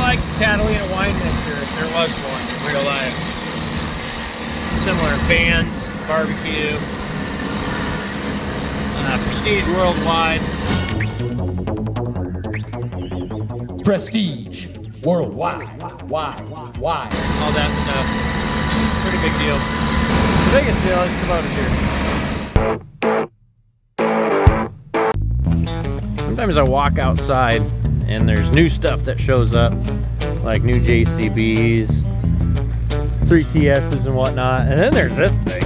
like Catalina wine mixer if there was one in real life. Similar bands, barbecue, Prestige Worldwide. Prestige Worldwide. Why? All that stuff. Pretty big deal. The biggest deal is Kubota's here. Sometimes I walk outside and there's new stuff that shows up, like new JCBs, 3TSs and whatnot, and then there's this thing.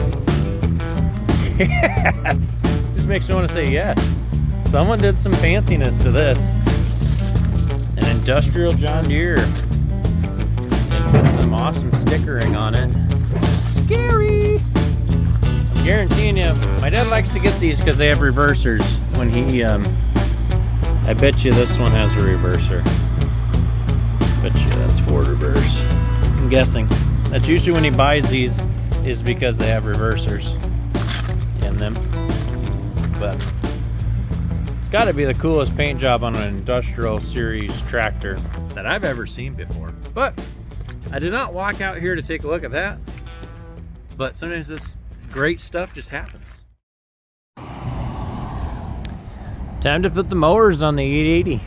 Yes! Just makes me want to say yes. Someone did some fanciness to this. An industrial John Deere. And put some awesome stickering on it. Scary! I'm guaranteeing you, my dad likes to get these because they have reversers. When he, I bet you this one has a reverser. Bet you that's Ford reverse. I'm guessing. That's usually when he buys these is because they have reversers in them. But it's got to be the coolest paint job on an industrial series tractor that I've ever seen before. But I did not walk out here to take a look at that. But sometimes this great stuff just happens. Time to put the mowers on the 880.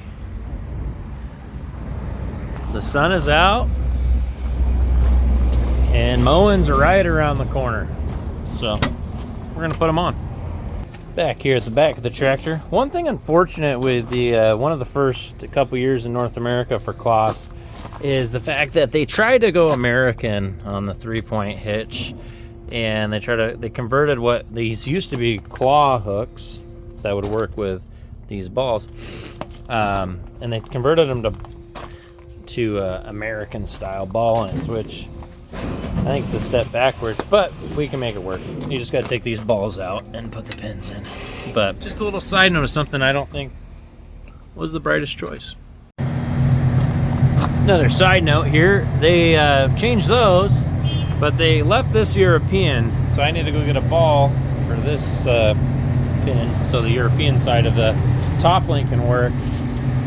The sun is out and mowings are right around the corner. So we're gonna put them on. Back here at the back of the tractor. One thing unfortunate with the one of the first couple years in North America for Claas is the fact that they tried to go American on the 3-point hitch, and they converted what these used to be claw hooks that would work with these balls, and they converted them to American style ball ends, which I think it's a step backwards, but we can make it work. You just got to take these balls out and put the pins in. But just a little side note of something I don't think was the brightest choice. Another side note here, they changed those, but they left this European, so I need to go get a ball for this pin so the European side of the top link can work.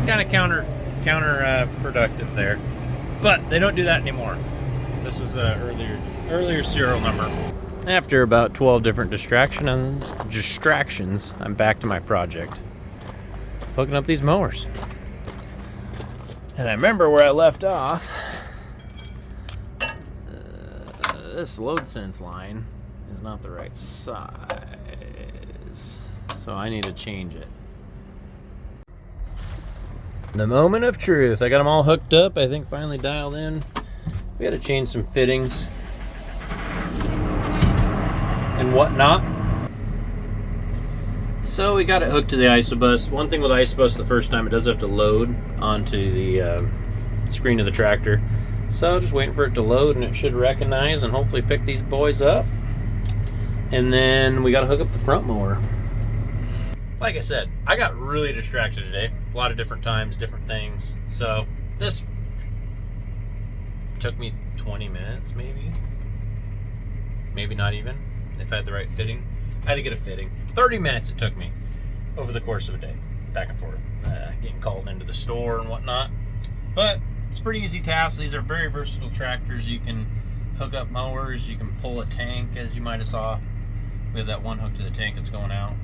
Kind of counterproductive there, but they don't do that anymore. This is an earlier serial number. After about 12 different distractions, I'm back to my project, hooking up these mowers. And I remember where I left off. This load sense line is not the right size, so I need to change it. The moment of truth. I got them all hooked up, I think finally dialed in. We got to change some fittings and whatnot. So we got it hooked to the ISOBUS. One thing with ISOBUS, the first time it does have to load onto the screen of the tractor. So just waiting for it to load, and it should recognize and hopefully pick these boys up. And then we got to hook up the front mower. Like I said, I got really distracted today. A lot of different times, different things. So this took me 20 minutes, maybe not even, if I had the right fitting. I had to get a fitting. 30 minutes it took me over the course of a day, back and forth, getting called into the store and whatnot. But it's a pretty easy task. These are very versatile tractors. You can hook up mowers, you can pull a tank, as you might have saw. We have that one hook to the tank that's going out.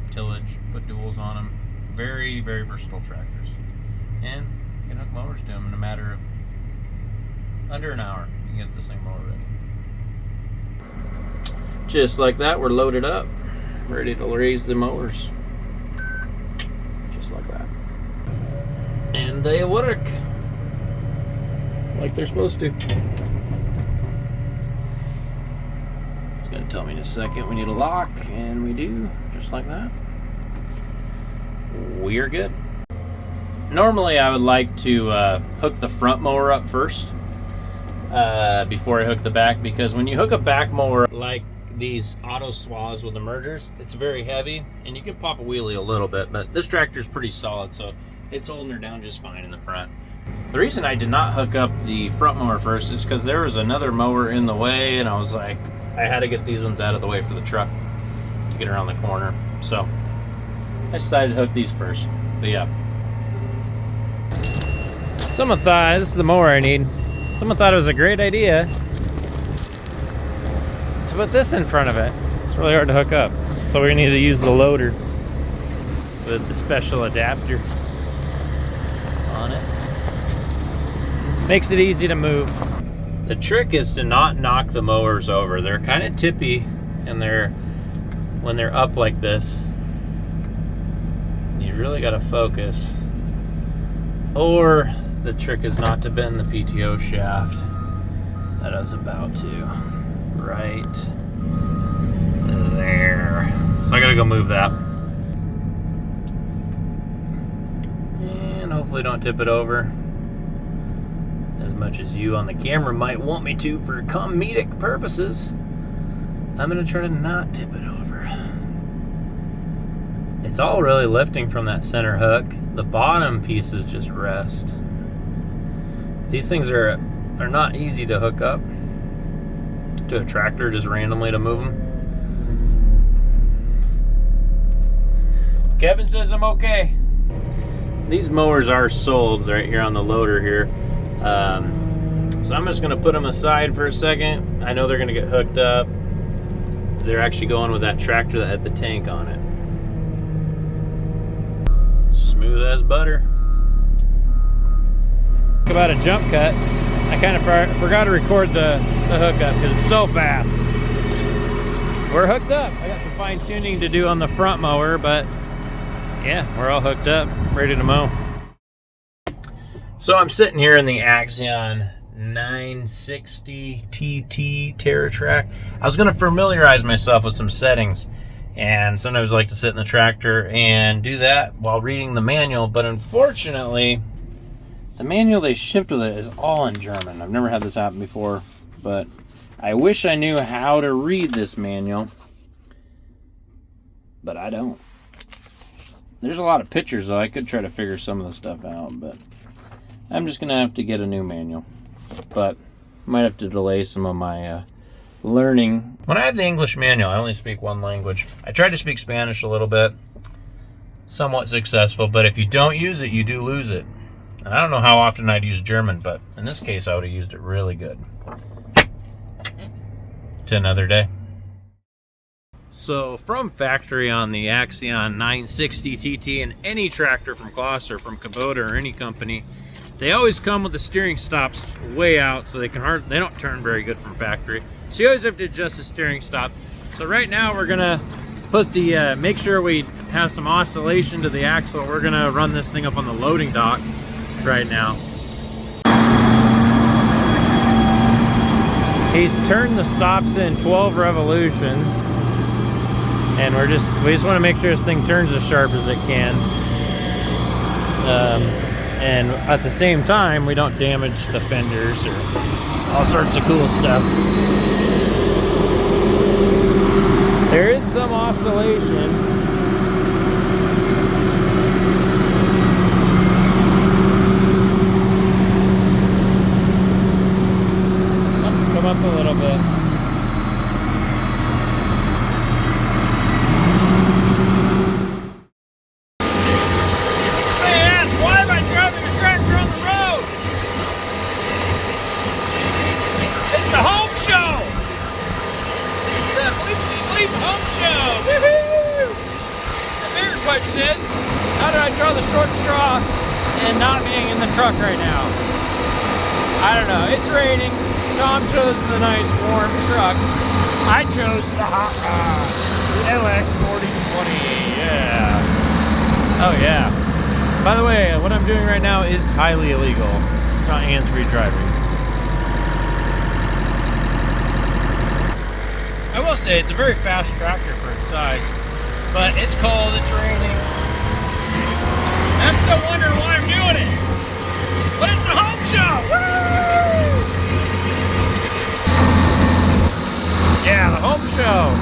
Tillage, put duals on them. Very, very versatile tractors. And you can hook mowers to them in a matter of under an hour. You can get this thing mowed ready. Just like that, we're loaded up, ready to raise the mowers. Just like that. And they work like they're supposed to. It's going to tell me in a second we need a lock, and we do, just like that. We are good. Normally I would like to hook the front mower up first before I hook the back, because when you hook a back mower like these Autoswather with the mergers, it's very heavy and you can pop a wheelie a little bit, but this tractor is pretty solid, so it's holding her down just fine in the front. The reason I did not hook up the front mower first is because there was another mower in the way, and I was like, I had to get these ones out of the way for the truck to get around the corner. So I decided to hook these first. But yeah. Someone thought, this is the mower I need. Someone thought it was a great idea to put this in front of it. It's really hard to hook up. So we need to use the loader with the special adapter on it. Makes it easy to move. The trick is to not knock the mowers over. They're kind of tippy and when they're up like this. You really got to focus. Or the trick is not to bend the PTO shaft that I was about to. Right there. So I gotta go move that. And hopefully don't tip it over as much as you on the camera might want me to for comedic purposes. I'm gonna try to not tip it over. It's all really lifting from that center hook. The bottom pieces just rest. These things are not easy to hook up to a tractor just randomly to move them. Kevin says I'm okay. These mowers are sold right here on the loader here. So I'm just gonna put them aside for a second. I know they're gonna get hooked up. They're actually going with that tractor that had the tank on it. Smooth as butter. About a jump cut. I kind of forgot to record the hookup because it's so fast. We're hooked up. I got some fine tuning to do on the front mower, but yeah, we're all hooked up, ready to mow. So I'm sitting here in the Axion 960 TT TerraTrac. I was going to familiarize myself with some settings, and sometimes I like to sit in the tractor and do that while reading the manual, but unfortunately the manual they shipped with it is all in German. I've never had this happen before, but I wish I knew how to read this manual, but I don't. There's a lot of pictures though. I could try to figure some of the stuff out, but I'm just gonna have to get a new manual. But might have to delay some of my learning. When I have the English manual, I only speak one language. I tried to speak Spanish a little bit, somewhat successful, but if you don't use it, you do lose it. And I don't know how often I'd use German, but in this case, I would have used it really good. To another day. So from factory on the Axion 960 TT and any tractor from Claas or from Kubota or any company, they always come with the steering stops way out, so they don't turn very good from factory. So you always have to adjust the steering stop. So right now we're gonna put the make sure we have some oscillation to the axle. We're gonna run this thing up on the loading dock right now. He's turned the stops in 12 revolutions, and we just want to make sure this thing turns as sharp as it can, and at the same time we don't damage the fenders or all sorts of cool stuff. There is some oscillation. Up a little bit. They ask, why am I driving a tractor on the road? It's a home show. The bleep home show. Woohoo! The bigger question is, how do I draw the short straw and not being in the truck right now? I don't know. It's raining. Tom chose the nice warm truck. I chose the hot rod, the LX4020. Yeah. Oh yeah. By the way, what I'm doing right now is highly illegal. It's not hands-free driving. I will say it's a very fast tractor for its size, but it's cold. It's raining. I'm still wondering why I'm doing it. But it's the home show. Woo! Yeah, the home show.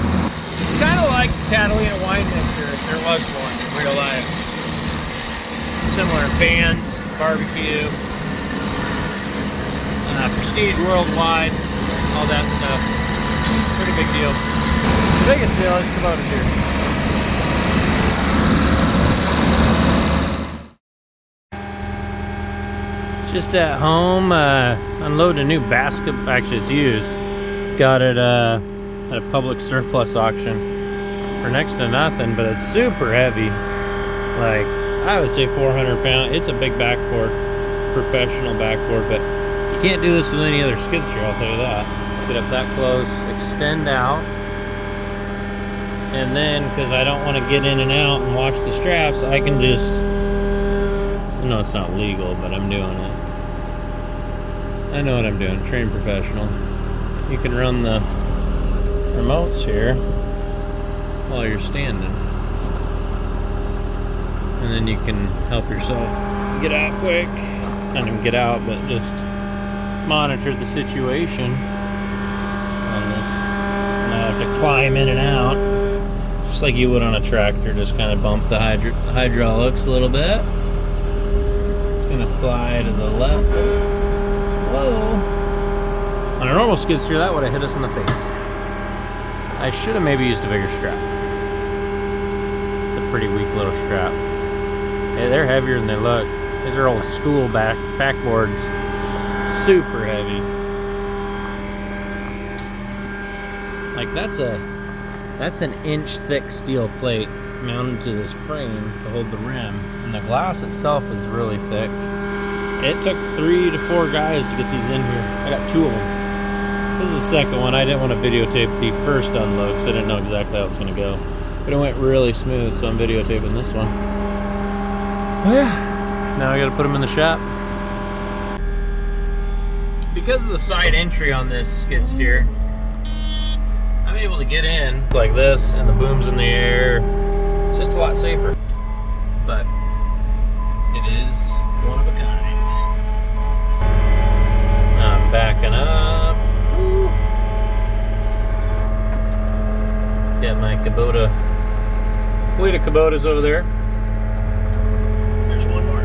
It's kind of like the Catalina wine mixer, if there was one in real life. Similar bands, barbecue, prestige worldwide, all that stuff. Pretty big deal. The biggest deal is Kubota's here. Just at home, unloaded a new basket. Actually, it's used. Got it at a public surplus auction for next to nothing, but it's super heavy. Like, I would say 400 pounds. It's a big backboard, professional backboard, but you can't do this with any other skid steer, I'll tell you that. Get up that close, extend out, and then, because I don't want to get in and out and watch the straps, I can just, no, it's not legal, but I'm doing it. I know what I'm doing, trained professional. You can run the remotes here while you're standing. And then you can help yourself get out quick. Not even get out, but just monitor the situation on this. Now I have to climb in and out, just like you would on a tractor. Just kind of bump the hydraulics a little bit. It's gonna fly to the left. Whoa. On a normal skid steer, that would have hit us in the face. I should have maybe used a bigger strap. It's a pretty weak little strap. Hey, they're heavier than they look. These are old school backboards. Super heavy. Like that's an inch thick steel plate mounted to this frame to hold the rim, and the glass itself is really thick. It took 3 to 4 guys to get these in here. I got 2 of them. This is the second one. I didn't want to videotape the first unload because I didn't know exactly how it was going to go. But it went really smooth, so I'm videotaping this one. Oh yeah. Now I got to put them in the shop. Because of the side entry on this skid steer, I'm able to get in like this, and the boom's in the air. It's just a lot safer. But it is one of a kind. I'm backing up. Woo. Got my Kubota, fleet of Kubotas over there. There's one more.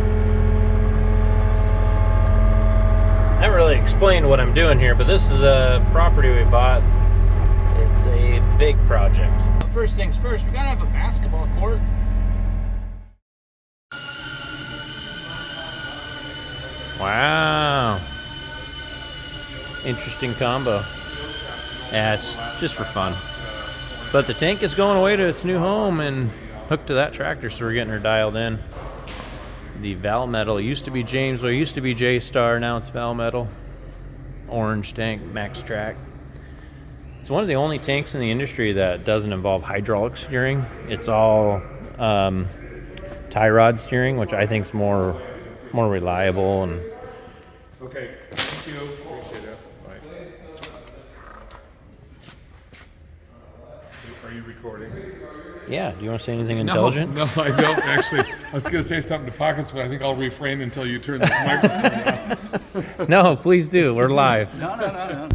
I haven't really explained what I'm doing here, but this is a property we bought. It's a big project. First things first, we gotta have a basketball court. Wow. Interesting combo. Yeah, it's just for fun. But the tank is going away to its new home and hooked to that tractor, so we're getting her dialed in. The Valmetal used to be James, or used to be J-Star, now it's Valmetal. Orange tank, Maxx-Trac. It's one of the only tanks in the industry that doesn't involve hydraulic steering. It's all tie rod steering, which I think is more reliable. And okay, thank you. Appreciate it. Bye. Are you recording? yeah, do you want to say anything intelligent? No, I don't actually. I was going to say something to Pockets, but I think I'll refrain until you turn the microphone off. No, please do. We're live. No.